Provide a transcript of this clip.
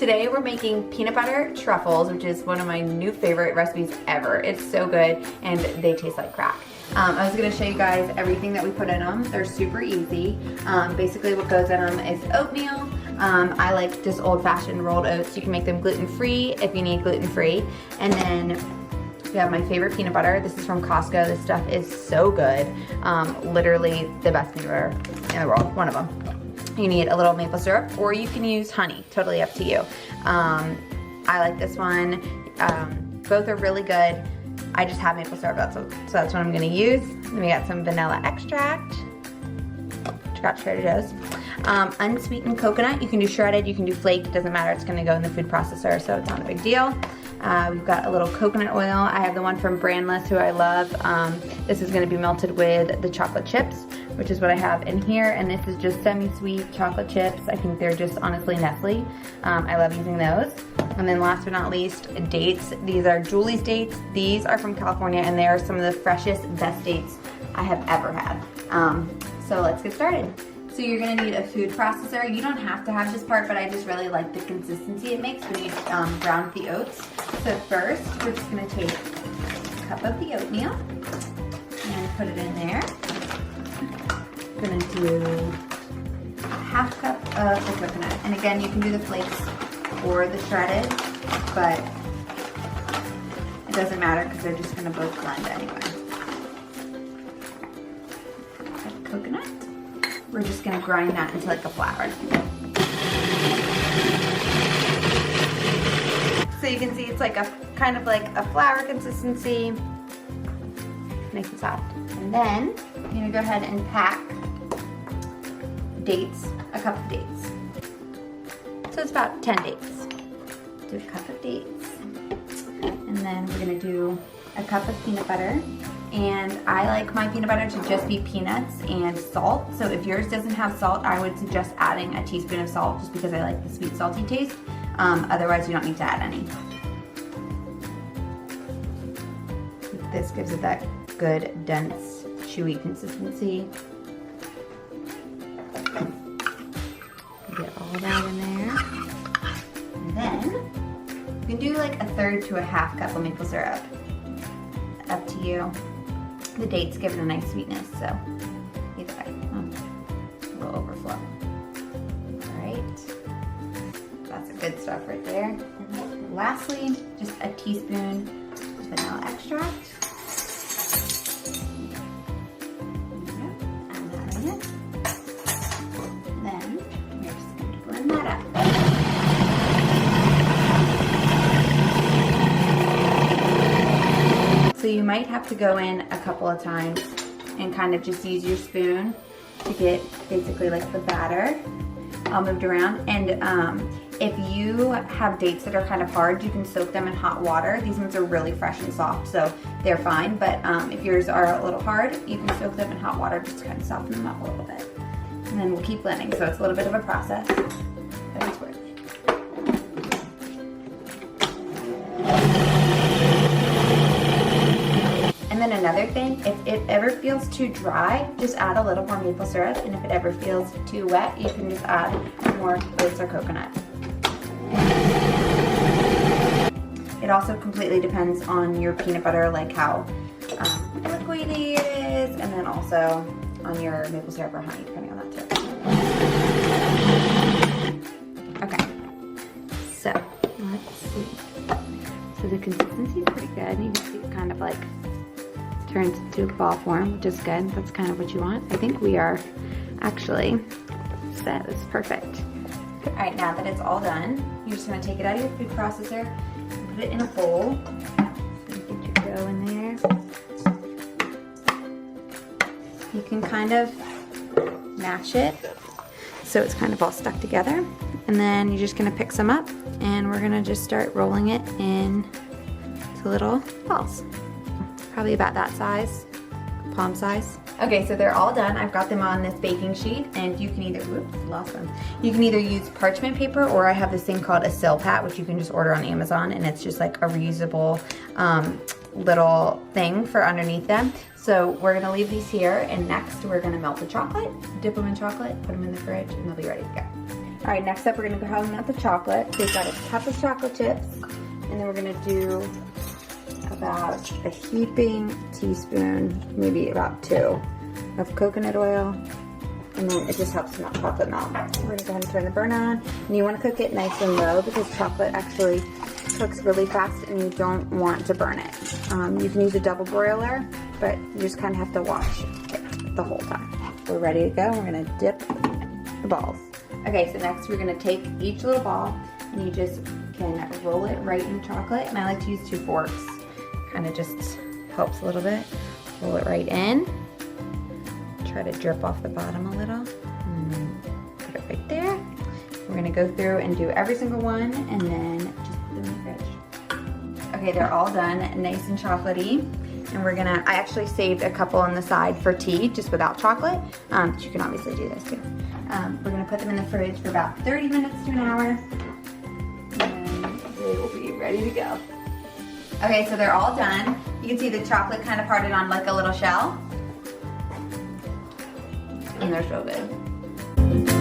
today we're making peanut butter truffles, which is one of my new favorite recipes ever. It's so good and they taste like crack. I was gonna show you guys everything that we put in them. They're super easy. Basically what goes in them is oatmeal. I like just old-fashioned rolled oats. You can make them gluten-free if you need gluten-free. And then we have my favorite peanut butter. This is from Costco. This stuff is so good. Literally the best peanut butter in the world, one of them. You need a little maple syrup, or you can use honey, totally up to you. I like this one. Both are really good. I just have maple syrup, so that's what I'm gonna use. Then we got some vanilla extract, which got Trader Joe's. Unsweetened coconut, you can do shredded, you can do flaked, it doesn't matter, it's gonna go in the food processor, so it's not a big deal. We've got a little coconut oil. I have the one from Brandless, who I love. This is gonna be melted with the chocolate chips, which is what I have in here, and this is just semi-sweet chocolate chips. I think they're just honestly Nestle. I love using those. And then last but not least, dates. These are Julie's dates. These are from California, and they are some of the freshest, best dates I have ever had. So let's get started. So you're gonna need a food processor. You don't have to have this part, but I just really like the consistency it makes when you brown the oats. So first, we're just gonna take a cup of the oatmeal and put it in there. I'm gonna do a half cup of the coconut. And again, you can do the flakes or the shredded, but it doesn't matter because they're just gonna both blend anyway. Got the coconut. We're just gonna grind that into like a flour. So you can see it's like a kind of like a flour consistency. Nice and soft. And then I'm gonna go ahead and pack dates, a cup of dates. So it's about 10 dates. Do a cup of dates. And then we're gonna do a cup of peanut butter. And I like my peanut butter to just be peanuts and salt. So if yours doesn't have salt, I would suggest adding a teaspoon of salt just because I like the sweet salty taste. Otherwise you don't need to add any. This gives it that good, dense, chewy consistency. Get all that in there. And then you can do like a third to a half cup of maple syrup. Up to you. The dates give it a nice sweetness, so either way. A little overflow. Alright. That's the good stuff right there. And then lastly, just a teaspoon of vanilla extract. So you might have to go in a couple of times and kind of just use your spoon to get basically like the batter all moved around. And if you have dates that are kind of hard, you can soak them in hot water. These ones are really fresh and soft, so they're fine. But if yours are a little hard, you can soak them in hot water just to kind of soften them up a little bit. And then we'll keep blending. So it's a little bit of a process, but it's worth it. And then another thing, if it ever feels too dry, just add a little more maple syrup. And if it ever feels too wet, you can just add more oats or coconut. It also completely depends on your peanut butter, like how liquidy it is, and then also on your maple syrup or honey, depending on that too. Okay, so let's see. So the consistency is pretty good. You can see it's kind of like turns into a ball form, which is good. That's kind of what you want. I think we are actually set. It's perfect. All right, now that it's all done, you're just gonna take it out of your food processor and put it in a bowl. Get your dough in there. You can kind of mash it so it's kind of all stuck together. And then you're just gonna pick some up and we're gonna just start rolling it in to little balls. Probably about that size, palm size. Okay, so they're all done. I've got them on this baking sheet, and you can either, whoops, lost them. You can either use parchment paper, or I have this thing called a silpat, which you can just order on Amazon, and it's just like a reusable little thing for underneath them. So we're gonna leave these here, and next we're gonna melt the chocolate, dip them in chocolate, put them in the fridge, and they'll be ready to go. All right, next up we're gonna go ahead and melt the chocolate. So we've got a cup of chocolate chips, and then we're gonna do about a heaping teaspoon, maybe about 2, of coconut oil. And then it just helps melt chocolate melt. We're gonna go ahead and turn the burner on. And you wanna cook it nice and low because chocolate actually cooks really fast and you don't want to burn it. You can use a double broiler, but you just kind of have to watch it the whole time. We're ready to go. We're gonna dip the balls. Okay, so next we're gonna take each little ball and you just can roll it right in chocolate. And I like to use 2 forks. Kind of just helps a little bit. Roll it right in. Try to drip off the bottom a little. And then put it right there. We're gonna go through and do every single one and then just put them in the fridge. Okay, they're all done, nice and chocolatey. And I actually saved a couple on the side for tea, just without chocolate. But you can obviously do this too. We're gonna put them in the fridge for about 30 minutes to an hour. And they will be ready to go. Okay, so they're all done. You can see the chocolate kind of parted on like a little shell. And they're so good.